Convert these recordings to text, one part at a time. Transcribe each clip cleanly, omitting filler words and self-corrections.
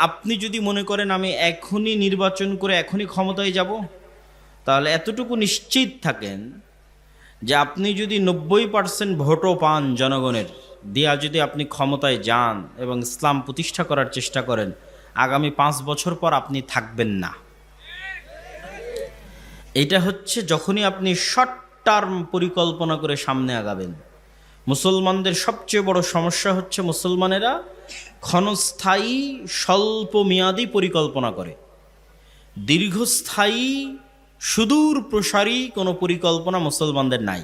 আপনি যদি মনে করেন আমি এখনই নির্বাচন করে এখনই ক্ষমতায় যাব, তাহলে এতটুকু নিশ্চিত থাকেন যে আপনি যদি 90% ভোটও পান জনগণের দিয়া, যদি আপনি ক্ষমতায় যান এবং ইসলাম প্রতিষ্ঠা করার চেষ্টা করেন, আগামী 5 বছর পর আপনি থাকবেন না। এটা হচ্ছে যখনই আপনি শর্ট টার্ম পরিকল্পনা করে সামনে আগাবেন। মুসলমানদের সবচেয়ে বড় সমস্যা হচ্ছে মুসলমানেরা ক্ষণস্থায়ী স্বল্প মেয়াদী পরিকল্পনা করে, দীর্ঘস্থায়ী সুদূর প্রসারী কোনো পরিকল্পনা মুসলমানদের নাই।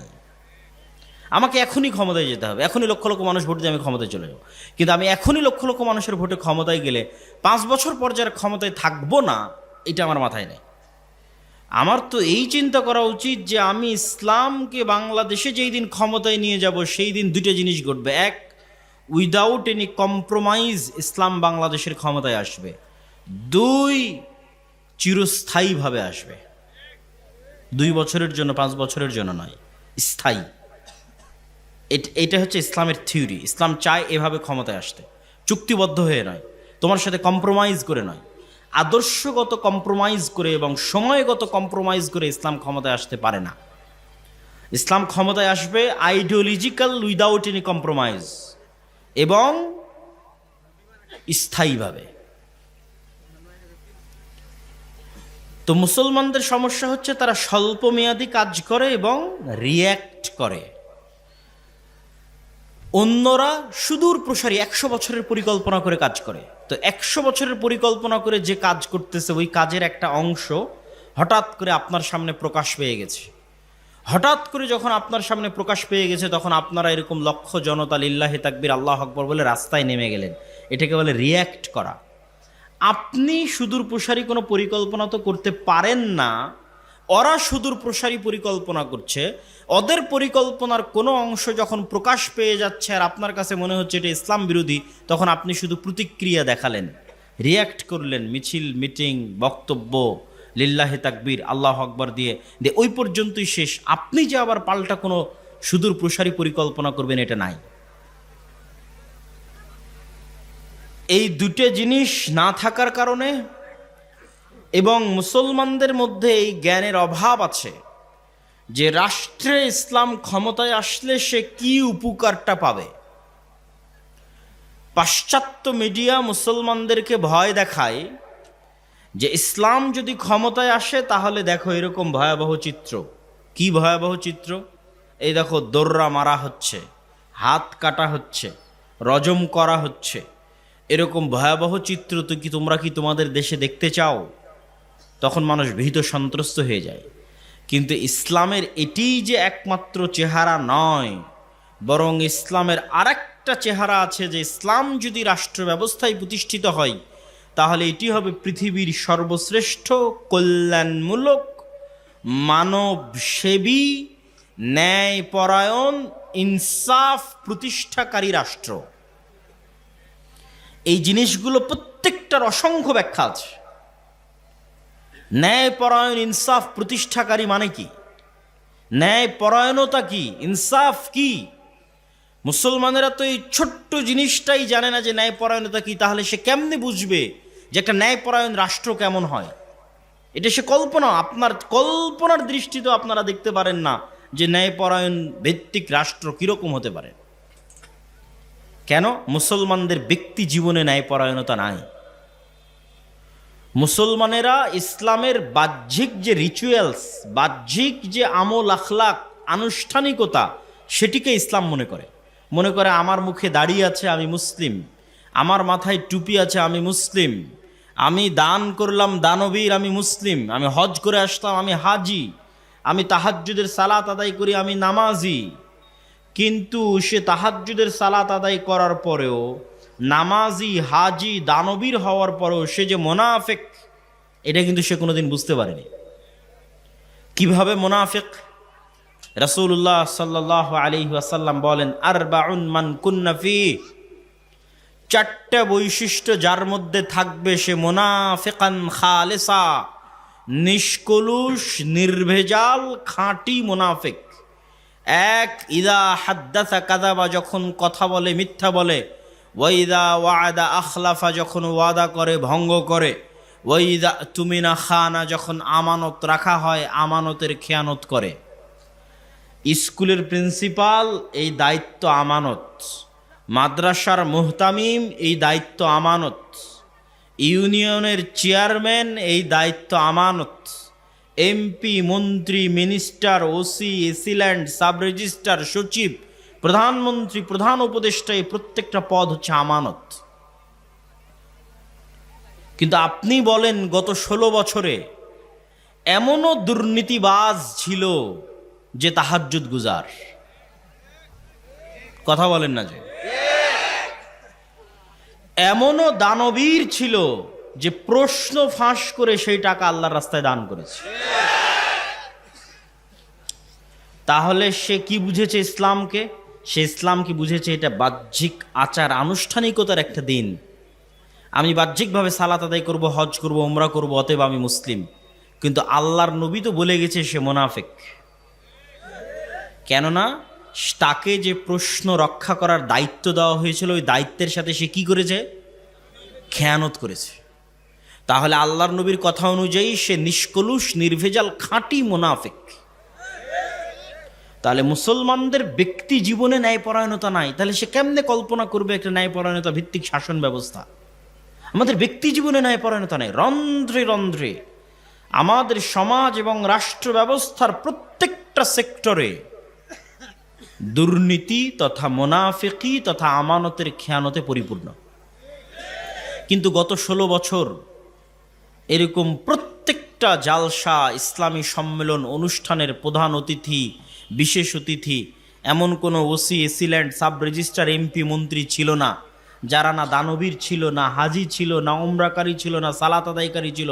আমাকে এখনই ক্ষমতায় যেতে হবে, এখনই লক্ষ লক্ষ মানুষ ভোট দিয়ে আমি ক্ষমতায় চলে যাব, কিন্তু আমি এখনই লক্ষ লক্ষ মানুষের ভোটে ক্ষমতায় গেলে 5 বছর পর যারা ক্ষমতায় থাকবো না, এটা আমার মাথায় নেই। আমার তো এই চিন্তা করা উচিত যে আমি ইসলামকে বাংলাদেশে যেই দিন ক্ষমতায় নিয়ে যাব সেই দিন দুটো জিনিস ঘটবে। এক, উইদাউট এনি কম্প্রোমাইজ ইসলাম বাংলাদেশের ক্ষমতায় আসবে। দুই, চিরস্থায়ীভাবে আসবে। 2 বছরের জন্য, 5 বছরের জন্য নয়, স্থায়ী। এটা হচ্ছে ইসলামের থিওরি। ইসলাম চায় এভাবে ক্ষমতায় আসতে, চুক্তিবদ্ধ হয়ে নয়, তোমার সাথে কম্প্রোমাইজ করে নয়। আদর্শগত কম্প্রোমাইজ করে এবং সময়গত কম্প্রোমাইজ করে ইসলাম ক্ষমতায় আসতে পারে না। ইসলাম ক্ষমতায় আসবে আইডিওলজিক্যাল উইদাউট এনি কম্প্রোমাইজ এবং স্থায়ীভাবে। তো মুসলমানদের সমস্যা হচ্ছে তারা স্বল্পমেয়াদী কাজ করে এবং রিয়্যাক্ট করে। অন্যরা সুদূর প্রসারী 100 বছরের পরিকল্পনা করে কাজ করে। তো 100 বছরের পরিকল্পনা করে যে কাজ করতেছে, ওই কাজের একটা অংশ হঠাৎ করে আপনার সামনে প্রকাশ পেয়ে গেছে। হঠাৎ করে যখন আপনার সামনে প্রকাশ পেয়ে গেছে, তখন আপনারা এরকম লক্ষ জনতা লিল্লাহি তাকবীর আল্লাহু আকবার বলে রাস্তায় নেমে গেলেন। এটাকে বলে রিয়্যাক্ট করা। আপনি সুদূর প্রসারী কোনো পরিকল্পনা তো করতে পারেন না, ওরা সুদূর প্রসারী পরিকল্পনা করছে। ওদের পরিকল্পনার কোনো অংশ যখন প্রকাশ পেয়ে যাচ্ছে আর আপনার কাছে মনে হচ্ছে এটা ইসলাম বিরোধী, তখন আপনি শুধু প্রতিক্রিয়া দেখালেন, রিয়্যাক্ট করলেন, মিছিল, মিটিং, বক্তব্য, লিল্লাহি তাকবীর আল্লাহু আকবার দিয়ে ওই পর্যন্তই শেষ। আপনি যে আবার পাল্টা কোনো সুদূর প্রসারী পরিকল্পনা করবেন, এটা নাই। এই দুটো জিনিস না থাকার কারণে এবং মুসলমানদের মধ্যে এই জ্ঞানের অভাব আছে যে রাষ্ট্রে ইসলাম ক্ষমতায় আসলে সে কি উপকারটা পাবে। পাশ্চাত্য মিডিয়া মুসলমানদেরকে ভয় দেখায় যে ইসলাম যদি ক্ষমতায় আসে তাহলে দেখো এরকম ভয়াবহ চিত্র। কি ভয়াবহ চিত্র? এই দেখো, দোররা মারা হচ্ছে, হাত কাটা হচ্ছে, রজম করা হচ্ছে, এরকম ভয়াবহ চিত্র তো তোমরা কি তোমাদের দেশে দেখতে চাও? তখন মানুষ ভীত সন্ত্রস্ত হয়ে যায়। কিন্তু ইসলামের এটিই যে একমাত্র চেহারা নয়, বরং ইসলামের আরেকটা চেহারা আছে, যে ইসলাম যদি রাষ্ট্র ব্যবস্থায় প্রতিষ্ঠিত হয় তাহলে এটি হবে পৃথিবীর সর্বশ্রেষ্ঠ কল্যাণমূলক, মানবসেবী, ন্যায়পরায়ণ, ইনসাফ প্রতিষ্ঠাকারী রাষ্ট্র। এই জিনিসগুলো প্রত্যেকটার অসংখ্য ব্যাখ্যা আছে। ন্যায়পরায়ণ, ইনসাফ প্রতিষ্ঠাকারী মানে কি? ন্যায়পরায়ণতা কি? ইনসাফ কি? মুসলমানেরা তো এই ছোট্ট জিনিসটাই জানে না যে ন্যায়পরায়ণতা কি। তাহলে সে কেমনে বুঝবে যে একটা ন্যায়পরায়ণ রাষ্ট্র কেমন হয়? এটা সে কল্পনা, আপনার কল্পনার দৃষ্টিতে আপনারা দেখতে পারেন না যে ন্যায়পরায়ণ ভিত্তিক রাষ্ট্র কিরকম হতে পারে। কেন? মুসলমানদের ব্যক্তি জীবনে ন্যায়পরায়ণতা নাই। মুসলমানেরা ইসলামের বাহ্যিক যে রিচুয়ালস, বাহ্যিক যে আমল আখলাক, আনুষ্ঠানিকতা, সেটিকে ইসলাম মনে করে আমার মুখে দাড়ি আছে আমি মুসলিম, আমার মাথায় টুপি আছে আমি মুসলিম, আমি দান করলাম দানবীর আমি মুসলিম, আমি হজ করে আসলাম আমি হাজি, আমি তাহাজ্জুদের সালাত আদায় করি আমি নামাজি। কিন্তু সে তাহাজ্জুদের সালাত আদায় করার পরেও, নামাজি, হাজি, দানবীর হওয়ার পরেও সে যে মুনাফিক, এটা কিন্তু সে কোনোদিন বুঝতে পারেনি। কিভাবে মুনাফিক? রাসূলুল্লাহ সাল্লাল্লাহু আলাইহি ওয়াসাল্লাম বলেন, আরবাউন মান কুন্না ফি, 4টা বৈশিষ্ট্য যার মধ্যে থাকবে সে মুনাফিকান খালিসা, নিষ্কলুষ, নির্ভেজাল, খাঁটি মুনাফিক। এক, ইদা হাদ্দাসা কাযাবা, যখন কথা বলে মিথ্যা বলে। ওয়াইদা ওয়াদা আখলাফা, যখন ওয়াদা করে ভঙ্গ করে, ওয়াইদা তুমিনা খানা, যখন আমানত রাখা হয় আমানতের খেয়ানত করে। স্কুলের প্রিন্সিপাল, এই দায়িত্ব আমানত। মাদ্রাসার মুহতামিম, এই দায়িত্ব আমানত। ইউনিয়নের চেয়ারম্যান, এই দায়িত্ব আমানত। এমপি, মন্ত্রী, minister, OC, AC land, sub registrar, সচিব, প্রধানমন্ত্রী, প্রধান উপদেষ্টা, এই প্রত্যেকটা পদ হচ্ছে আমানত। কিন্তু আপনি বলেন গত 16 বছরে এমনও দুর্নীতিবাজ ছিল যে তাহাজ্জুদ গুজার। কথা বলেন না যে? এমনও দানবীর ছিল যে প্রশ্ন ফাঁস করে সেই টাকা আল্লাহর রাস্তায় দান করেছে। তাহলে সে কি বুঝেছে ইসলামকে? সে ইসলাম কি বুঝেছে? এটা বাহ্যিক আচার আনুষ্ঠানিকতার একটা দিন। আমি বাহ্যিকভাবে সালাত আদায় করব, হজ করব, উমরা করব, অতএব আমি মুসলিম। কিন্তু আল্লাহর নবী তো বলে গেছে সে মুনাফিক। কেননা তাকে যে প্রশ্ন রক্ষা করার দায়িত্ব দেওয়া হয়েছিল, ওই দায়িত্বের সাথে সে কি করেছে? খেয়ানত করেছে। তাহলে আল্লাহর নবীর কথা অনুযায়ী সে নিষ্কলুষ, নির্ভেজাল, খাঁটি মুনাফিক। তাহলে মুসলমানদের ব্যক্তি জীবনে ন্যায়পরায়ণতা নাই, তাহলে সে কেমনে কল্পনা করবে একটা ন্যায়পরায়ণতা ভিত্তিক শাসন ব্যবস্থা? আমাদের ব্যক্তি জীবনে ন্যায়পরায়ণতা নেই। রন্ধ্রে রন্ধ্রে আমাদের সমাজ এবং রাষ্ট্র ব্যবস্থার প্রত্যেকটা সেক্টরে দুর্নীতি তথা মুনাফিকি তথা আমানতের খেয়ানতে পরিপূর্ণ। কিন্তু গত 16 বছর এরকম প্রত্যেকটা জালসা, ইসলামী সম্মেলন, অনুষ্ঠানের প্রধান অতিথি, বিশেষ অতিথি এমন কোনো OC, AC land, sub registrar, MP, মন্ত্রী ছিল না যারা না দানবীর ছিল, না হাজি ছিল, না উমরাকারী ছিল, না সালাত আদায়কারী ছিল।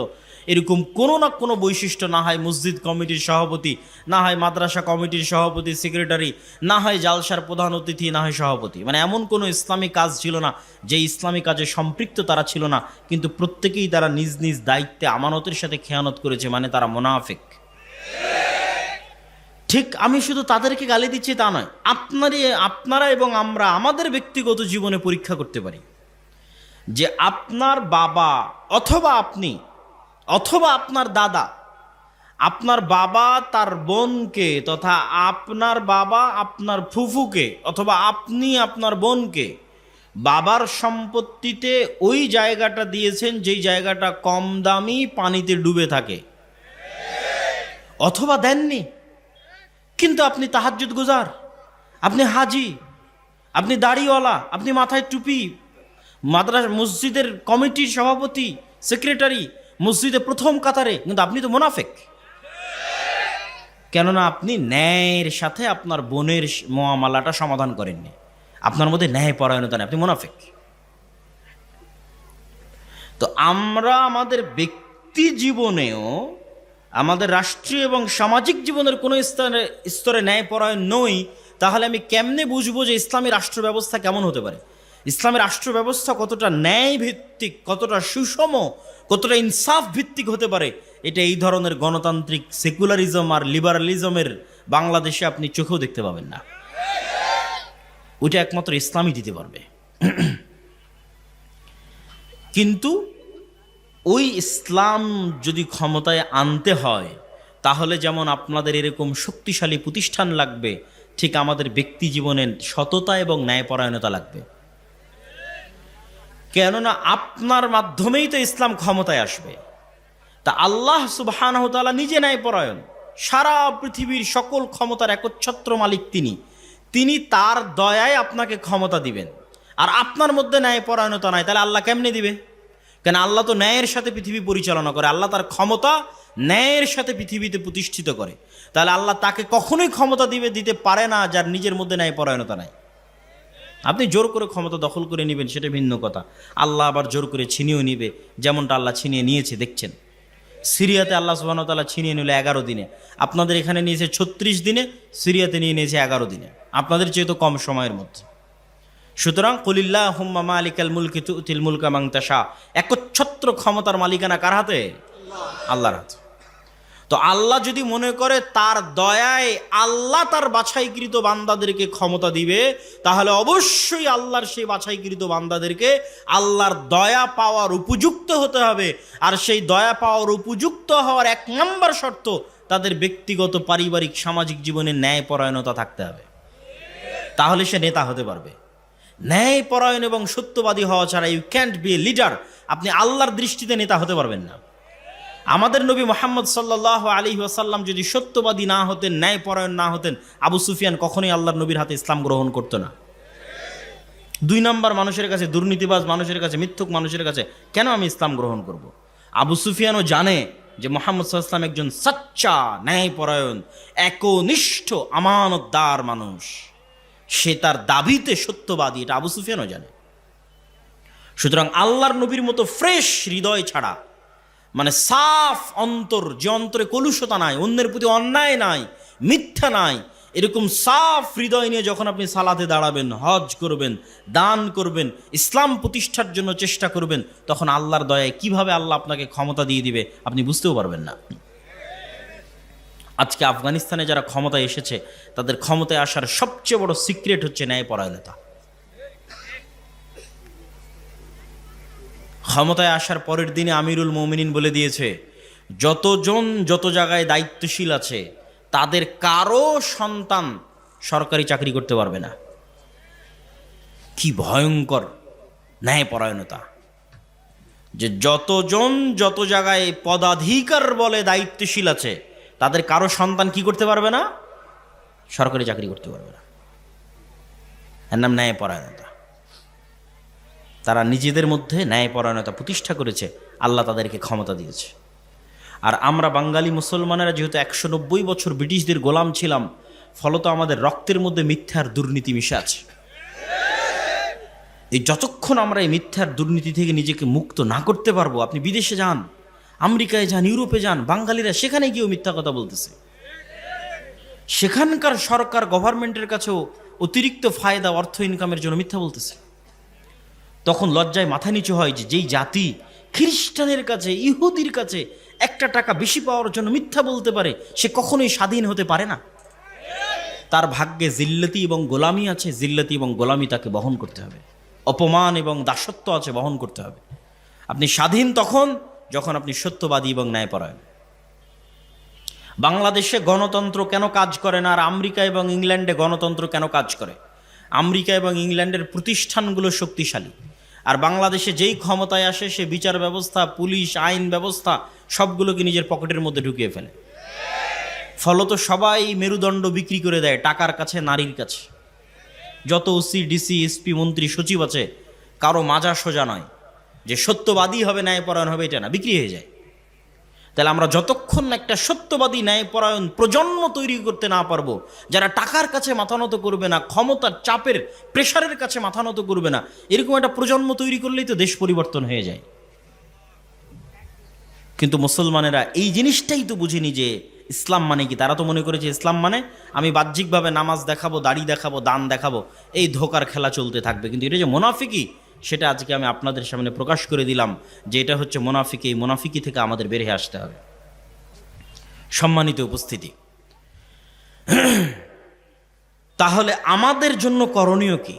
এরকম কোনো না কোনো বৈশিষ্ট্য, না হয় মসজিদ কমিটির সভাপতি, না হয় মাদ্রাসা কমিটির সভাপতি, সেক্রেটারি, না হয় জালসার প্রধান অতিথি, না হয় সভাপতি। মানে এমন কোনো ইসলামী কাজ ছিল না যে ইসলামী কাজে সম্পৃক্ত তারা ছিল না, কিন্তু প্রত্যেকেই তারা নিজ নিজ দায়িত্বে আমানতের সাথে খেয়ানত করেছে, মানে তারা মুনাফিক। ঠিক আমি শুধু তাদেরকে গালি দিচ্ছি তা নয়, আপনারা এবং আমরা আমাদের ব্যক্তিগত জীবনে পরীক্ষা করতে পারি যে আপনার বাবা অথবা আপনি অথবা আপনার দাদা, আপনার বাবা তার বোনকে, তথা আপনার বাবা আপনার ফুফুকে, অথবা আপনি আপনার বোনকে বাবার সম্পত্তিতে ওই জায়গাটা দিয়েছেন যেই জায়গাটা কম দামি, পানিতে ডুবে থাকে, অথবা দেননি। কিন্তু আপনি তাহাজ্জুদ গুজার, আপনি হাজি, আপনি দাড়িওয়ালা, আপনি মাথায় টুপি, মাদ্রাসা মসজিদের কমিটির সভাপতি, সেক্রেটারি, মসজিদে প্রথম কাতারে, কিন্তু আপনি তো মুনাফিক। কেননা আপনি ন্যায়ের সাথে আপনার বোনের মুআমালাটা সমাধান করেননি, আপনার মধ্যে ন্যায় পরায়ণতা নেই, আপনি মুনাফিক। তো আমরা আমাদের ব্যক্তি জীবনেও, আমাদের রাষ্ট্রীয় এবং সামাজিক জীবনের কোনো স্তরে ন্যায়পরায়ণ নই, তাহলে আমি কেমনে বুঝবো যে ইসলামী রাষ্ট্র ব্যবস্থা কেমন হতে পারে? ইসলামী রাষ্ট্র ব্যবস্থা কতটা ন্যায় ভিত্তিক, কতটা সুষম, কতটা ইনসাফ ভিত্তিক হতে পারে? এটা এই ধরনের গণতান্ত্রিক সেকুলারিজম আর লিবারালিজমের বাংলাদেশে আপনি চোখেও দেখতে পাবেন না। ওইটা একমাত্র ইসলামই দিতে পারবে। কিন্তু ওই ইসলাম যদি ক্ষমতায় আনতে হয়, তাহলে যেমন আপনাদের এরকম শক্তিশালী প্রতিষ্ঠান লাগবে, ঠিক আমাদের ব্যক্তি জীবনে সততা এবং ন্যায়পরায়ণতা লাগবে। কেননা আপনার মাধ্যমেই তো ইসলাম ক্ষমতায় আসবে। তা আল্লাহ সুবহানাহু ওয়া তাআলা নিজে ন্যায়পরায়ণ, সারা পৃথিবীর সকল ক্ষমতার একচ্ছত্র মালিক তিনি তার দয়ায় আপনাকে ক্ষমতা দিবেন। আর আপনার মধ্যে ন্যায়পরায়ণতা নাই, তাহলে আল্লাহ কেমনে দিবে? কেন আল্লাহ তো ন্যায়ের সাথে পৃথিবী পরিচালনা করে, আল্লাহ তার ক্ষমতা ন্যায়ের সাথে পৃথিবীতে প্রতিষ্ঠিত করে। তাহলে আল্লাহ তাকে কখনোই ক্ষমতা দিতে পারে না যার নিজের মধ্যে ন্যায়পরায়ণতা নাই। আপনি জোর করে ক্ষমতা দখল করে নেবেন সেটা ভিন্ন কথা, আল্লাহ আবার জোর করে ছিনিয়েও নিবে, যেমনটা আল্লাহ ছিনিয়ে নিয়েছে। দেখছেন সিরিয়াতে আল্লাহ সুবহানাহু ওয়া তাআলা ছিনিয়ে নিল 11 দিনে, আপনাদের এখানে নিয়েছে 36 দিনে, সিরিয়াতে নিয়ে নিয়েছে 11 দিনে, আপনাদের চেয়ে তো কম সময়ের মধ্যে। সুতরাং কুলিল্লাহুম্মা মালিকাল মুলকি তুতিল মুলকা মান তাশা, একচ্ছত্র ক্ষমতার মালিকানা কার হাতে? আল্লাহর হাতে। তো আল্লাহ যদি মনে করে তার দয়ায় আল্লাহ তার বাছাইকৃত বান্দাদেরকে ক্ষমতা দিবে, তাহলে অবশ্যই আল্লাহর সেই বাছাইকৃত বান্দাদেরকে আল্লাহর দয়া পাওয়ার উপযুক্ত হতে হবে। আর সেই দয়া পাওয়ার উপযুক্ত হওয়ার 1 নম্বর শর্ত, তাদের ব্যক্তিগত, পারিবারিক, সামাজিক জীবনে ন্যায়পরায়ণতা থাকতে হবে। তাহলে সে নেতা হতে পারবে। ন্যায়পরায়ণ এবং সত্যবাদী হওয়া ছাড়া you can't be a leader. আপনি আল্লাহর দৃষ্টিতে নেতা হতে পারবেন না। আমাদের নবী মুহাম্মদ সাল্লাল্লাহু আলাইহি ওয়াসাল্লাম যদি সত্যবাদী না হতেন, ন্যায়পরায়ণ না হতেন, আবু সুফিয়ান কখনোই আল্লাহর নবীর হাতে ইসলাম গ্রহণ করতো না। 2 নম্বর মানুষের কাছে, দুর্নীতিবাজ মানুষের কাছে, মিথ্যুক মানুষের কাছে কেন আমি ইসলাম গ্রহণ করব? আবু সুফিয়ানও জানে যে মুহাম্মদ সাল্লাল্লাহু আলাইহি ওয়াসাল্লাম একজন সচ্চা, ন্যায়পরায়ণ, একনিষ্ঠ, আমানতদার মানুষ। সে তার দাবিতে সত্যবাদী, এটা আবু সুফিয়ানও জানে। সুতরাং আল্লাহর নবীর মতো ফ্রেশ হৃদয় ছাড়া, মানে সাফ অন্তর, যে অন্তরে কলুষতা নাই, অন্যের প্রতি অন্যায় নাই, মিথ্যা নাই, এরকম সাফ হৃদয় নিয়ে যখন আপনি সালাতে দাঁড়াবেন, হজ করবেন, দান করবেন, ইসলাম প্রতিষ্ঠার জন্য চেষ্টা করবেন, তখন আল্লাহর দয়ায় কিভাবে আল্লাহ আপনাকে ক্ষমতা দিয়ে দিবে আপনি বুঝতেও পারবেন না। আজকে আফগানিস্তানে যারা ক্ষমতায় এসেছে, তাদের ক্ষমতায় আসার সবচেয়ে বড় সিক্রেট হচ্ছে ন্যায়পরায়ণতা। ক্ষমতায় আসার পরের দিনে আমিরুল মুমিনিন বলে দিয়েছে, যতজন যত জায়গায় দায়িত্বশীল আছে তাদের কারো সন্তান সরকারি চাকরি করতে পারবে না। কি ভয়ঙ্কর ন্যায়পরায়ণতা! যে যতজন যত জায়গায় পদাধিকার বলে দায়িত্বশীল আছে, তাদের কারো সন্তান কি করতে পারবে না? সরকারি চাকরি করতে পারবে না। এর নাম ন্যায়পরায়ণতা। তারা নিজেদের মধ্যে ন্যায়পরায়ণতা প্রতিষ্ঠা করেছে, আল্লাহ তাদেরকে ক্ষমতা দিয়েছে। আর আমরা বাঙালি মুসলমানেরা যেহেতু 190 বছর ব্রিটিশদের গোলাম ছিলাম, ফলত আমাদের রক্তের মধ্যে মিথ্যার দুর্নীতি মিশে আছে। এই যতক্ষণ আমরা এই মিথ্যার দুর্নীতি থেকে নিজেকে মুক্ত না করতে পারবো, আপনি বিদেশে যান, আমেরিকায় যান, ইউরোপে যান, বাঙালিরা সেখানে গিয়েও মিথ্যা কথা বলতেছে। সেখানকার সরকার, গভর্নমেন্টের কাছেও অতিরিক্ত ফায়দা, অর্থ ইনকামের জন্য মিথ্যা বলতেছে। তখন লজ্জায় মাথা নিচু হয় যে যেই জাতি খ্রিস্টানের কাছে, ইহুদির কাছে 1 টাকা বেশি পাওয়ার জন্য মিথ্যা বলতে পারে, সে কখনোই স্বাধীন হতে পারে না। তার ভাগ্যে জিল্লতি এবং গোলামি আছে, জিল্লতি এবং গোলামি তাকে বহন করতে হবে। অপমান এবং দাসত্ব আছে, বহন করতে হবে। আপনি স্বাধীন তখন যখন আপনি সত্যবাদী এবং ন্যায়পরায়ণ। বাংলাদেশে গণতন্ত্র কেন কাজ করে না, আর আমেরিকা এবং ইংল্যান্ডে গণতন্ত্র কেন কাজ করে? আমেরিকা এবং ইংল্যান্ডের প্রতিষ্ঠানগুলো শক্তিশালী, আর বাংলাদেশে যেই ক্ষমতায় আসে সে বিচার ব্যবস্থা, পুলিশ, আইন ব্যবস্থা সবগুলোকে নিজের পকেটের মধ্যে ঢুকিয়ে ফেলে। ফলত সবাই মেরুদণ্ড বিক্রি করে দেয় টাকার কাছে, নারীর কাছে। যত ওসি, ডিসি, এসপি, মন্ত্রী, সচিব আছে, কারো মাজা সোজা নয় যে সত্যবাদী হবে, ন্যায়পরায়ণ হবে, এটা না, বিক্রি হয়ে যায়। তাহলে আমরা যতক্ষণ না একটা সত্যবাদী, ন্যায়পরায়ণ প্রজন্ম তৈরি করতে না পারবো, যারা টাকার কাছে মাথা নত করবে না, ক্ষমতার চাপের, প্রেশারের কাছে মাথা নত করবে না, এরকম একটা প্রজন্ম তৈরি করলেই তো দেশ পরিবর্তন হয়ে যায়। কিন্তু মুসলমানেরা এই জিনিসটাই তো বুঝেনি যে ইসলাম মানে কি। তারা তো মনে করেছে ইসলাম মানে আমি বাহ্যিকভাবে নামাজ দেখাবো, দাড়ি দেখাবো, দান দেখাবো, এই ধোকার খেলা চলতে থাকবে। কিন্তু এটা যে মুনাফিকি, সেটা আজকে আমি আপনাদের সামনে প্রকাশ করে দিলাম যে এটা হচ্ছে মুনাফিকি। এই মুনাফিকি থেকে আমাদের বেরিয়ে আসতে হবে। সম্মানিত উপস্থিতি, তাহলে আমাদের জন্য করণীয় কি?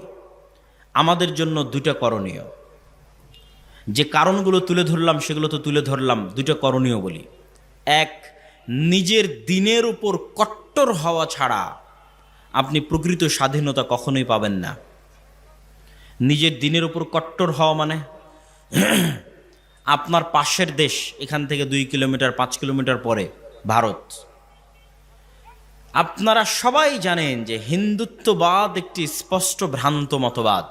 আমাদের জন্য 2টা করণীয়। যে কারণগুলো তুলে ধরলাম সেগুলো তো তুলে ধরলাম, 2টা করণীয় বলি। 1, নিজের দিনের উপর কট্টর হওয়া ছাড়া আপনি প্রকৃত স্বাধীনতা কখনোই পাবেন না। নিজের দিনের উপর কট্টর হওয়া মানে আপনার পাশের দেশ, এখান থেকে 2 কিলোমিটার 5 কিলোমিটার পরে ভারত। আপনারা সবাই জানেন যে হিন্দুত্ববাদ একটি স্পষ্ট ভ্রান্ত মতবাদ।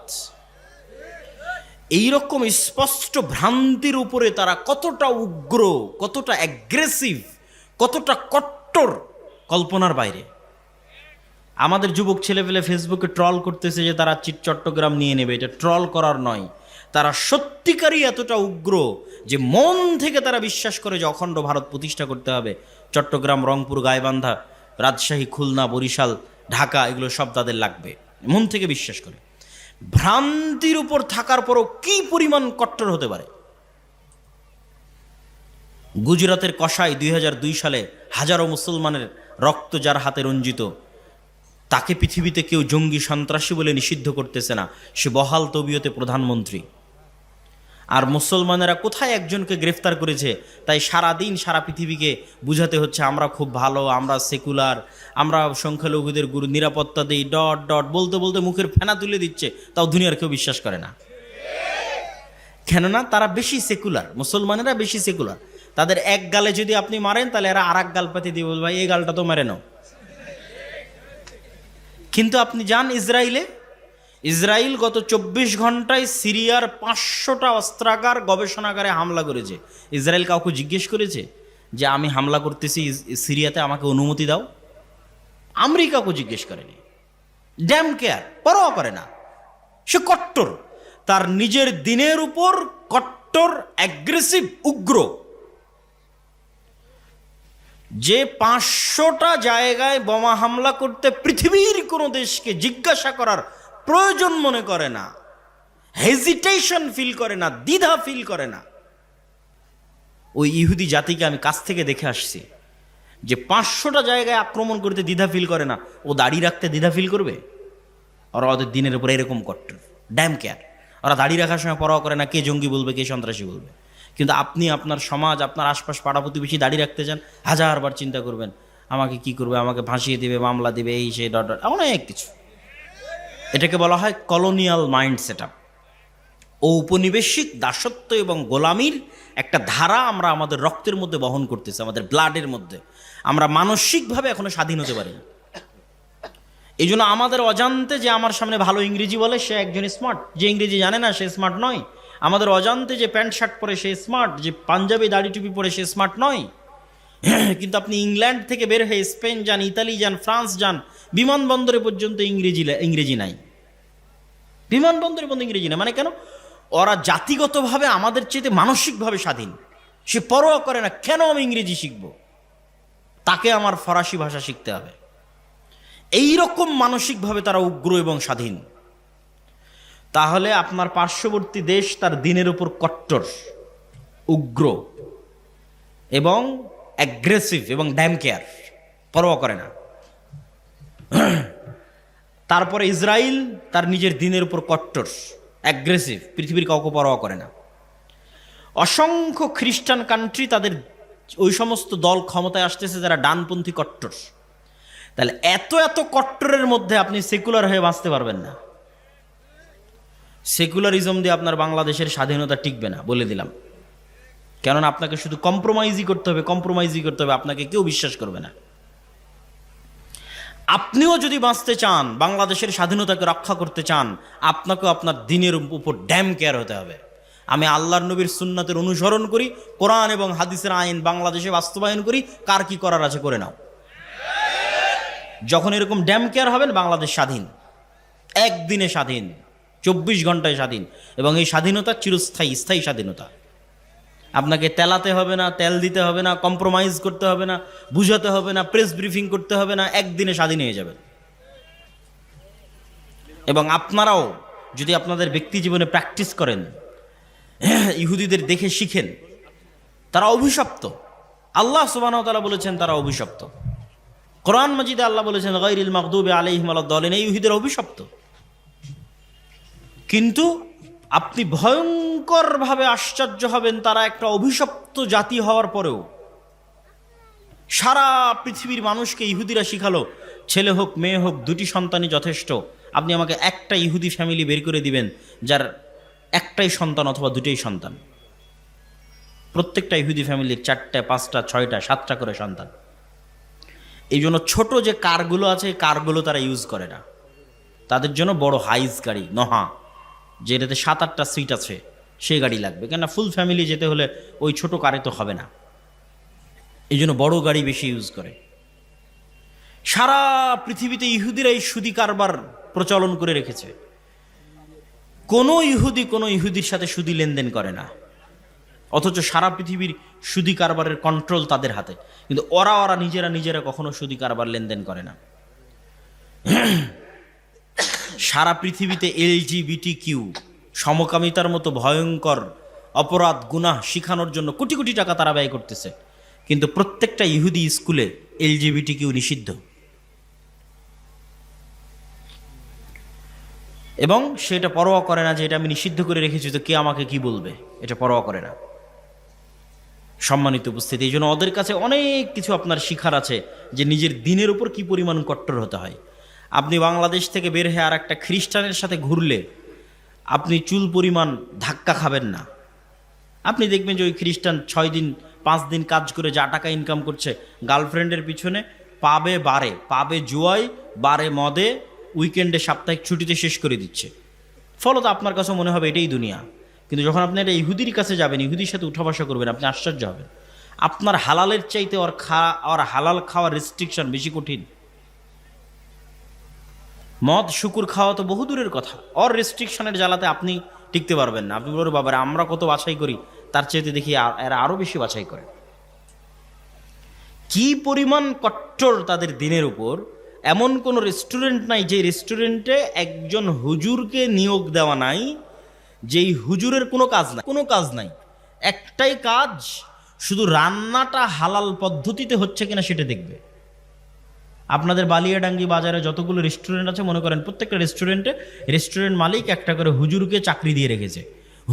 এইরকম স্পষ্ট ভ্রান্তির উপরে তারা কতটা উগ্র, কতটা অ্যাগ্রেসিভ, কতটা কট্টর, কল্পনার বাইরে। আমাদের যুবক ছেলেপেলে ফেসবুকে ট্রল করতেছে যে তারা চট্টগ্রাম নিয়ে নেবে। এটা ট্রল করার নয়, তারা সত্যিকারই এতটা উগ্র যে মন থেকে তারা বিশ্বাস করে যে অখণ্ড ভারত প্রতিষ্ঠা করতে হবে। চট্টগ্রাম, রংপুর, গাইবান্ধা, রাজশাহী, খুলনা, বরিশাল, ঢাকা, এগুলো সব তাদের লাগবে, মন থেকে বিশ্বাস করে। ভ্রান্তির উপর থাকার পরও কি পরিমাণ কট্টর হতে পারে! গুজরাতের কসাই 2002 সালে হাজারো মুসলমানের রক্ত যার হাতে রঞ্জিত, তাকে পৃথিবীতে কেউ জঙ্গি সন্ত্রাসী বলে নিষিদ্ধ করতেছে না, সে বহাল তবিয়তে প্রধানমন্ত্রী। আর মুসলমানেরা কোথায় একজনকে গ্রেফতার করেছে, তাই সারাদিন সারা পৃথিবীকে বুঝাতে হচ্ছে আমরা খুব ভালো, আমরা সেকুলার, আমরা সংখ্যালঘুদের গুরু নিরাপত্তা দিই, ডট ডট বলতে বলতে মুখের ফেনা তুলে দিচ্ছে, তাও দুনিয়ার কেউ বিশ্বাস করে না। কেননা তারা বেশি সেকুলার, মুসলমানেরা বেশি সেকুলার। তাদের এক গালে যদি আপনি মারেন, তাহলে এরা আর এক গাল পাতি দিয়ে বলবে এই গালটা তো মেরে নাও। কিন্তু আপনি যান ইসরায়েলে, ইসরায়েল গত 24 ঘন্টায় সিরিয়ার 500টা অস্ত্রাগার গবেষণাগারে হামলা করেছে। ইসরায়েল কাউকে জিজ্ঞেস করেছে যে আমি হামলা করতেছি সিরিয়াতে, আমাকে অনুমতি দাও? আমেরিকাকে জিজ্ঞেস করেনি। ড্যাম কেয়ার, পরোয়া করে না। সে কট্টর, তার নিজের দিনের উপর কট্টর, অ্যাগ্রেসিভ, উগ্র। যে 500টা জায়গায় বোমা হামলা করতে পৃথিবীর কোনো দেশকে জিজ্ঞাসা করার প্রয়োজন মনে করে না, হেজিটেশন ফিল করে না, দ্বিধা ফিল করে না। ওই ইহুদি জাতিকে আমি কাছ থেকে দেখে আসছি, যে 500টা জায়গায় আক্রমণ করতে দ্বিধা ফিল করে না, ও দাড়ি রাখতে দ্বিধা ফিল করবে? ওরা ওদের দিনের উপর এরকম কট্টর, ড্যাম কেয়ার। ওরা দাড়ি রাখার সময় পরোয়া করে না কে জঙ্গি বলবে, কে সন্ত্রাসী বলবে। কিন্তু আপনি আপনার সমাজ, আপনার আশপাশ পাড়া প্রতিবেশী দাড়ি রাখতে চান, হাজারবার চিন্তা করবেন আমাকে কি করবে, আমাকে ফাঁসিয়ে দিবে, মামলা দিবে, এই সেই ডট ডট, অনেক কিছু। এটাকে বলা হয় কলোনিয়াল মাইন্ড সেট আপ। ঔপনিবেশিক দাসত্ব এবং গোলামির একটা ধারা আমরা আমাদের রক্তের মধ্যে বহন করতেছি, আমাদের ব্লাডের মধ্যে। আমরা মানসিকভাবে এখনো স্বাধীন হতে পারি না। এই জন্য আমাদের অজান্তে যে আমার সামনে ভালো ইংরেজি বলে সে একজন স্মার্ট, যে ইংরেজি জানে না সে স্মার্ট নয়। আমাদের অজান্তে যে প্যান্ট শার্ট পরে সে স্মার্ট, যে পাঞ্জাবি দাড়ি টুপি পরে সে স্মার্ট নয়। কিন্তু আপনি ইংল্যান্ড থেকে বের হয়ে স্পেন যান, ইতালি যান, ফ্রান্স যান, বিমানবন্দরে পর্যন্ত ইংরেজি নাই। বিমানবন্দরে পর্যন্ত ইংরেজি নাই। মানে কেন? ওরা জাতিগতভাবে আমাদের চেয়ে মানসিকভাবে স্বাধীন। সে পরোয়া করে না কেন আমি ইংরেজি শিখব, তাকে আমার ফরাসি ভাষা শিখতে হবে। এইরকম মানসিকভাবে তারা উগ্র এবং স্বাধীন। তাহলে আপনার পার্শ্ববর্তী দেশ তার দিনের উপর কট্টর, উগ্র এবং অ্যাগ্রেসিভ এবং ড্যাম কেয়ার, পরোয়া করে না। তারপরে ইসরায়েল তার নিজের দিনের উপর কট্টর, অ্যাগ্রেসিভ, পৃথিবীর কাউকে পরোয়া করে না। অসংখ্য খ্রিস্টান কান্ট্রি, তাদের ওই সমস্ত দল ক্ষমতায় আসতেছে যারা ডানপন্থী কট্টর। তাহলে এত এত কট্টরের মধ্যে আপনি সেকুলার হয়ে বাঁচতে পারবেন না। সেকুলারিজম দিয়ে আপনার বাংলাদেশের স্বাধীনতা টিকবে না, বলে দিলাম। কেননা আপনাকে শুধু কম্প্রোমাইজই করতে হবে, কম্প্রোমাইজই করতে হবে, আপনাকে কেউ বিশ্বাস করবে না। আপনিও যদি বাঁচতে চান, বাংলাদেশের স্বাধীনতাকে রক্ষা করতে চান, আপনাকেও আপনার দিনের উপর ড্যাম কেয়ার হতে হবে। আমি আল্লাহর নবীর সুন্নাতের অনুসরণ করি, কোরআন এবং হাদিসের আইন বাংলাদেশে বাস্তবায়ন করি, কার কি করার আছে করে নাও। যখন এরকম ড্যাম কেয়ার হবেন, বাংলাদেশ স্বাধীন, একদিনে স্বাধীন, 24 ঘন্টায় স্বাধীন। এবং এই স্বাধীনতা চিরস্থায়ী, স্থায়ী স্বাধীনতা। আপনাকে তেলাতে হবে না, তেল দিতে হবে না, কম্প্রোমাইজ করতে হবে না, বুঝাতে হবে না, প্রেস ব্রিফিং করতে হবে না, একদিনে স্বাধীন হয়ে যাবেন। এবং আপনারাও যদি আপনাদের ব্যক্তি জীবনে প্র্যাকটিস করেন, ইহুদিদের দেখে শিখেন, তারা অভিশপ্ত। আল্লাহ সুবহানাহু ওয়া তাআলা বলেছেন তারা অভিশপ্ত। কোরআন মাজিদে আল্লাহ বলেছেন গায়রিল মাগদুবি আলাইহিম ওয়ালাদ-দালিন, এই ইহুদিরা অভিশপ্ত। কিন্তু আপনি ভয়ঙ্করভাবে আশ্চর্য হবেন, তারা একটা অভিশপ্ত জাতি হওয়ার পরেও সারা পৃথিবীর মানুষকে ইহুদিরা শিখালো ছেলে হোক মেয়ে হোক দুটি সন্তানই যথেষ্ট। আপনি আমাকে একটা ইহুদি ফ্যামিলি বের করে দিবেন যার একটাই সন্তান অথবা দুটোই সন্তান। প্রত্যেকটা ইহুদি ফ্যামিলির 4টা 5টা 6টা 7টা করে সন্তান। এই জন্য ছোট যে কারগুলো আছে, কারগুলো তারা ইউজ করে না। তাদের জন্য বড় হাইস গাড়ি, নহা, যেটাতে 7-8টা সিট আছে, সেই গাড়ি লাগবে। কেননা ফুল ফ্যামিলি যেতে হলে ওই ছোট কারে তো হবে না। এই জন্য বড় গাড়ি বেশি ইউজ করে। সারা পৃথিবীতে ইহুদিরা এই সুদি কারবার প্রচলন করে রেখেছে। কোনো ইহুদির সাথে সুদি লেনদেন করে না, অথচ সারা পৃথিবীর সুদি কারবারের কন্ট্রোল তাদের হাতে। কিন্তু ওরা নিজেরা কখনো সুদি কারবার লেনদেন করে না। সারা পৃথিবীতে LGBTQ সমকামিতার মতো ভয়ঙ্কর অপরাধ গুনাহ শিখানোর জন্য কোটি কোটি টাকা তারা ব্যয় করতেছে, কিন্তু প্রত্যেকটা ইহুদি স্কুলে LGBTQ নিষিদ্ধ, এবং সেটা পরোয়া করে না যে এটা আমি নিষিদ্ধ করে রেখেছি তো কে আমাকে কি বলবে, এটা পরোয়া করে না। সম্মানিত উপস্থিতি, এই জন্য ওদের কাছে অনেক কিছু আপনার শিখার আছে যে নিজের দিনের উপর কি পরিমাণ কট্টর হতে হয়। আপনি বাংলাদেশ থেকে বের হয়ে আর একটা খ্রিস্টানের সাথে ঘুরলে আপনি চুল পরিমাণ ধাক্কা খাবেন না। আপনি দেখবেন যে ওই খ্রিস্টান 6 দিন 5 দিন কাজ করে যা টাকা ইনকাম করছে গার্লফ্রেন্ডের পিছনে, পাবে বারে, পাবে জুয়ায়, বারে মদে, উইকেন্ডে সাপ্তাহিক ছুটিতে শেষ করে দিচ্ছে। ফলত আপনার কাছে মনে হবে এটাই দুনিয়া। কিন্তু যখন আপনি একটা ইহুদির কাছে যাবেন, ইহুদির সাথে উঠা বসা করবেন, আপনি আশ্চর্য হবেন। আপনার হালালের চাইতে ওর হালাল খাওয়ার রেস্ট্রিকশন বেশি কঠিন। মদ শুকুর খাওয়া তো বহু দূরের কথা, ওর রেস্ট্রিকশনের জ্বালাতে আপনি টিকতে পারবেন না। আপনি বলবেন বাবারে আমরা কত বাছাই করি, তার চাইতে দেখি এরা আরো বেশি বাছাই করে। কি পরিমাণ কট্টর তাদের দিনের উপর। এমন কোন রেস্টুরেন্ট নাই যে রেস্টুরেন্টে একজন হুজুরকে নিয়োগ দেওয়া নাই, যেই হুজুরের কোনো কাজ নাই। একটাই কাজ, শুধু রান্নাটা হালাল পদ্ধতিতে হচ্ছে কিনা সেটা দেখবে। আপনাদের বালিয়াডাঙ্গি বাজারে যতগুলো রেস্টুরেন্ট আছে, মনে করেন প্রত্যেকটা রেস্টুরেন্টে রেস্টুরেন্ট মালিক একটা করে হুজুরকে চাকরি দিয়ে রেখেছে।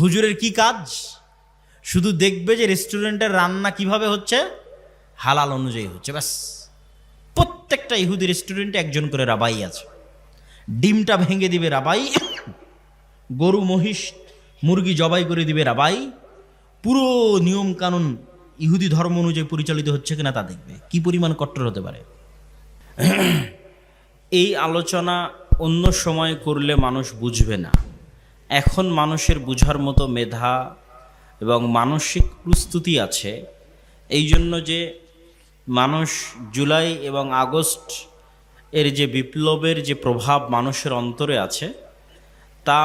হুজুরের কি কাজ? শুধু দেখবে যে রেস্টুরেন্টের রান্না কিভাবে হচ্ছে, হালাল অনুযায়ী হচ্ছে, ব্যাস। প্রত্যেকটা ইহুদি রেস্টুরেন্টে একজন করে রাবাই আছে। ডিমটা ভেঙে দিবে রাবাই, গরু মহিষ মুরগি জবাই করে দিবে রাবাই। পুরো নিয়ম কানুন ইহুদি ধর্ম অনুযায়ী পরিচালিত হচ্ছে কিনা তা দেখবে। কি পরিমাণ কট্টর হতে পারে। এই আলোচনা অন্য সময় করলে মানুষ বুঝবে না। এখন মানুষের বুঝার মতো মেধা এবং মানসিক প্রস্তুতি আছে, এই জন্য যে মানুষ জুলাই এবং আগস্ট এর যে বিপ্লবের যে প্রভাব মানুষের অন্তরে আছে, তা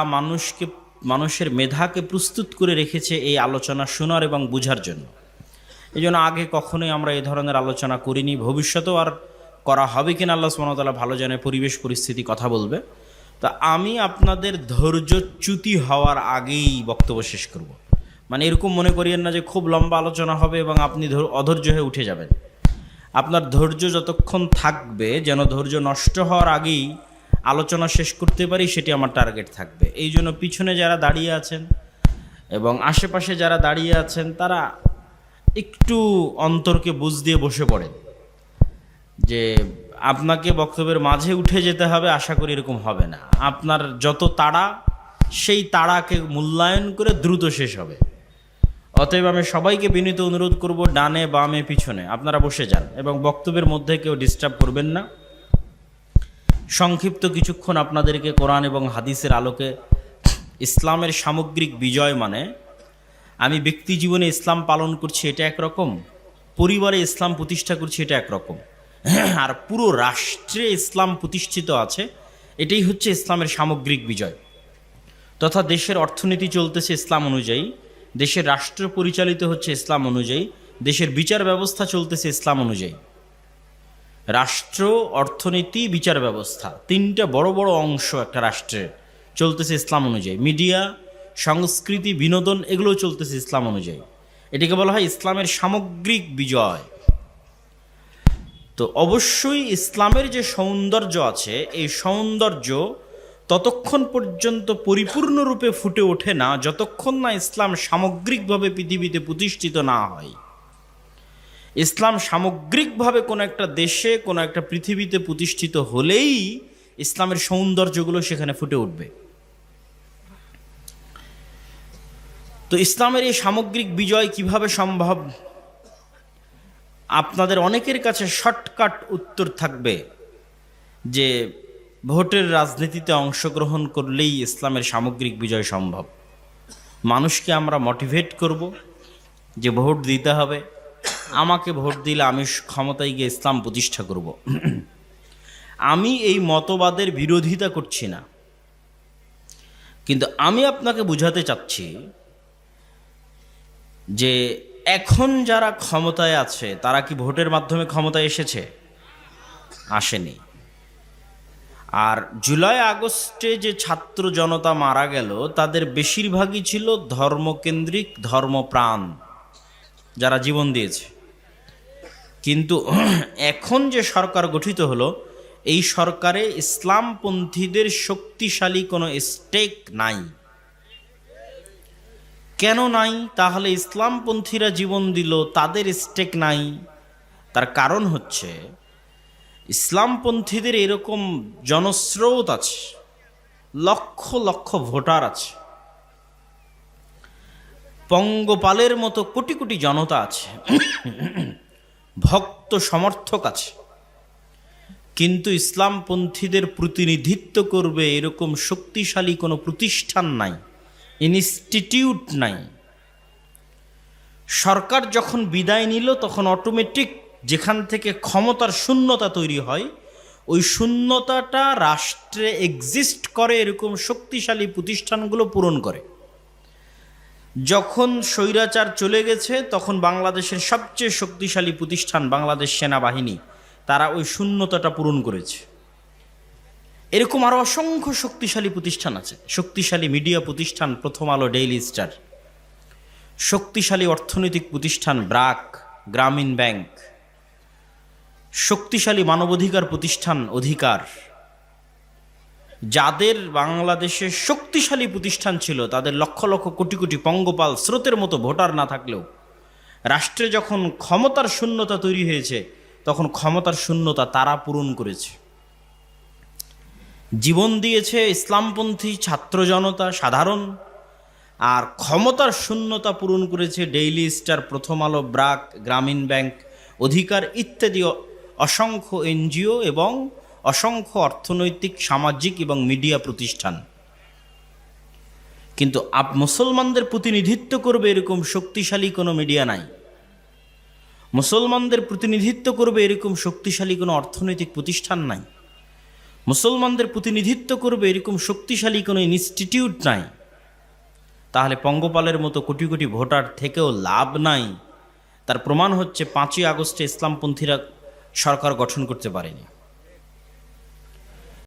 মানুষের মেধাকে প্রস্তুত করে রেখেছে এই আলোচনা শোনার এবং বুঝার জন্য। এই জন্য আগে কখনোই আমরা এই ধরনের আলোচনা করিনি, ভবিষ্যতেও আর করা হবে কিনা আল্লাহ সুবহানাহু ওয়া তাআলা ভালো জানে, পরিবেশ পরিস্থিতি কথা বলবে। তা আমি আপনাদের ধৈর্যচ্যুতি হওয়ার আগেই বক্তব্য শেষ করব। মানে এরকম মনে করিয়েন না যে খুব লম্বা আলোচনা হবে এবং আপনি অধৈর্য হয়ে উঠে যাবেন। আপনার ধৈর্য যতক্ষণ থাকবে, যেন ধৈর্য নষ্ট হওয়ার আগেই আলোচনা শেষ করতে পারি, সেটি আমার টার্গেট থাকবে। এই জন্য পিছনে যারা দাঁড়িয়ে আছেন এবং আশেপাশে যারা দাঁড়িয়ে আছেন, তারা একটু অন্তরকে বুঝ দিয়ে বসে পড়েন যে আপনাকে বক্তব্যের মাঝে উঠে যেতে হবে, আশা করি এরকম হবে না। আপনার যত তাড়া, সেই তাড়াকে মূল্যায়ন করে দ্রুত শেষ হবে। অতএব আমি সবাইকে বিনীত অনুরোধ করব, ডানে বামে পিছনে আপনারা বসে যান এবং বক্তব্যের মধ্যে কেউ ডিস্টার্ব করবেন না। সংক্ষিপ্ত কিছুক্ষণ আপনাদেরকে কোরআন এবং হাদিসের আলোকে ইসলামের সামগ্রিক বিজয় মানে, আমি ব্যক্তি জীবনে ইসলাম পালন করছি এটা একরকম, পরিবারে ইসলাম প্রতিষ্ঠা করছি এটা একরকম, আর পুরো রাষ্ট্রে ইসলাম প্রতিষ্ঠিত আছে, এটাই হচ্ছে ইসলামের সামগ্রিক বিজয়। তথা দেশের অর্থনীতি চলতেছে ইসলাম অনুযায়ী, দেশের রাষ্ট্র পরিচালিত হচ্ছে ইসলাম অনুযায়ী, দেশের বিচার ব্যবস্থা চলতেছে ইসলাম অনুযায়ী। রাষ্ট্র, অর্থনীতি, বিচার ব্যবস্থা, তিনটা বড় বড় অংশ একটা রাষ্ট্রের চলতেছে ইসলাম অনুযায়ী। মিডিয়া, সংস্কৃতি, বিনোদন, এগুলো চলতেছে ইসলাম অনুযায়ী। এটিকে বলা হয় ইসলামের সামগ্রিক বিজয়। তো অবশ্যই ইসলামের যে সৌন্দর্য আছে, এই সৌন্দর্য ততক্ষণ পর্যন্ত পরিপূর্ণরূপে ফুটে ওঠে না যতক্ষণ না ইসলাম সামগ্রিকভাবে পৃথিবীতে প্রতিষ্ঠিত না হয়। ইসলাম সামগ্রিকভাবে কোনো একটা দেশে, কোনো একটা পৃথিবীতে প্রতিষ্ঠিত হলেই ইসলামের সৌন্দর্যগুলো সেখানে ফুটে উঠবে। তো ইসলামের এই সামগ্রিক বিজয় কিভাবে সম্ভব? আপনাদের অনেকের কাছে শর্টকাট উত্তর থাকবে যে ভোটের রাজনীতিতে অংশগ্রহণ করলেই ইসলামের সামগ্রিক বিজয় সম্ভব। মানুষকে আমরা মোটিভেট করব যে ভোট দিতে হবে, আমাকে ভোট দিলে আমি ক্ষমতায় গিয়ে ইসলাম প্রতিষ্ঠা করব। আমি এই মতবাদের বিরোধিতা করছি না, কিন্তু আমি আপনাকে বুঝাতে চাচ্ছি যে এখন যারা ক্ষমতায় আছে তারা কি ভোটের মাধ্যমে ক্ষমতায় এসেছে? আসেনি। আর জুলাই আগস্টে যে ছাত্র জনতা মারা গেল তাদের বেশিরভাগই ছিল ধর্মকেন্দ্রিক, ধর্মপ্রাণ, যারা জীবন দিয়েছে। কিন্তু এখন যে সরকার গঠিত হলো, এই সরকারে ইসলামপন্থীদের শক্তিশালী কোনো স্টেক নাই। কেন নাই? তাহলে ইসলামপন্থীরা জীবন দিল, তাদের স্টেক নাই। তার কারণ হচ্ছে ইসলামপন্থীদের এরকম জনস্রোত আছে, লক্ষ লক্ষ ভোটার আছে, পঙ্গপালের মতো কোটি কোটি জনতা আছে, ভক্ত সমর্থক আছে। কিন্তু ইসলামপন্থীদের প্রতিনিধিত্ব করবে এরকম শক্তিশালী কোনো প্রতিষ্ঠান নাই, ইনস্টিটিউট নাই। সরকার যখন বিদায় নিল তখন অটোমেটিক যেখান থেকে ক্ষমতার শূন্যতা তৈরি হয়, ওই শূন্যতাটা রাষ্ট্রে এক্সিস্ট করে এরকম শক্তিশালী প্রতিষ্ঠানগুলো পূরণ করে। যখন স্বৈরাচার চলে গেছে তখন বাংলাদেশের সবচেয়ে শক্তিশালী প্রতিষ্ঠান বাংলাদেশ সেনাবাহিনী, তারা ওই শূন্যতাটা পূরণ করেছে। এরকম আরও অসংখ্য শক্তিশালী প্রতিষ্ঠান আছে, শক্তিশালী মিডিয়া প্রতিষ্ঠান প্রথম আলো, ডেইলি স্টার, শক্তিশালী অর্থনৈতিক প্রতিষ্ঠান ব্র্যাক, গ্রামীণ ব্যাংক, শক্তিশালী মানবাধিকার প্রতিষ্ঠান অধিকার। যাদের বাংলাদেশে শক্তিশালী প্রতিষ্ঠান ছিল তাদের লক্ষ লক্ষ কোটি কোটি পঙ্গপাল স্রোতের মতো ভোটার না থাকলেও রাষ্ট্রে যখন ক্ষমতার শূন্যতা তৈরি হয়েছে তখন ক্ষমতার শূন্যতা তারা পূরণ করেছে। জীবন দিয়েছে ইসলামপন্থী ছাত্র জনতা সাধারণ, আর ক্ষমতার শূন্যতা পূরণ করেছে ডেইলি স্টার, প্রথম আলো, ব্র্যাক, গ্রামীণ ব্যাংক, অধিকার ইত্যাদি অসংখ্য এনজিও এবং অসংখ্য অর্থনৈতিক, সামাজিক এবং মিডিয়া প্রতিষ্ঠান। কিন্তু মুসলমানদের প্রতিনিধিত্ব করবে এরকম শক্তিশালী কোনো মিডিয়া নাই, মুসলমানদের প্রতিনিধিত্ব করবে এরকম শক্তিশালী কোনো অর্থনৈতিক প্রতিষ্ঠান নাই, মুসলমানদের প্রতিনিধিত্ব করবে এরকম শক্তিশালী কোনো ইনস্টিটিউট নাই। তাহলে পঙ্গপালের মতো কোটি কোটি ভোটার থেকেও লাভ নাই। তার প্রমাণ হচ্ছে 5ই আগস্টে ইসলামপন্থীরা সরকার গঠন করতে পারেনি।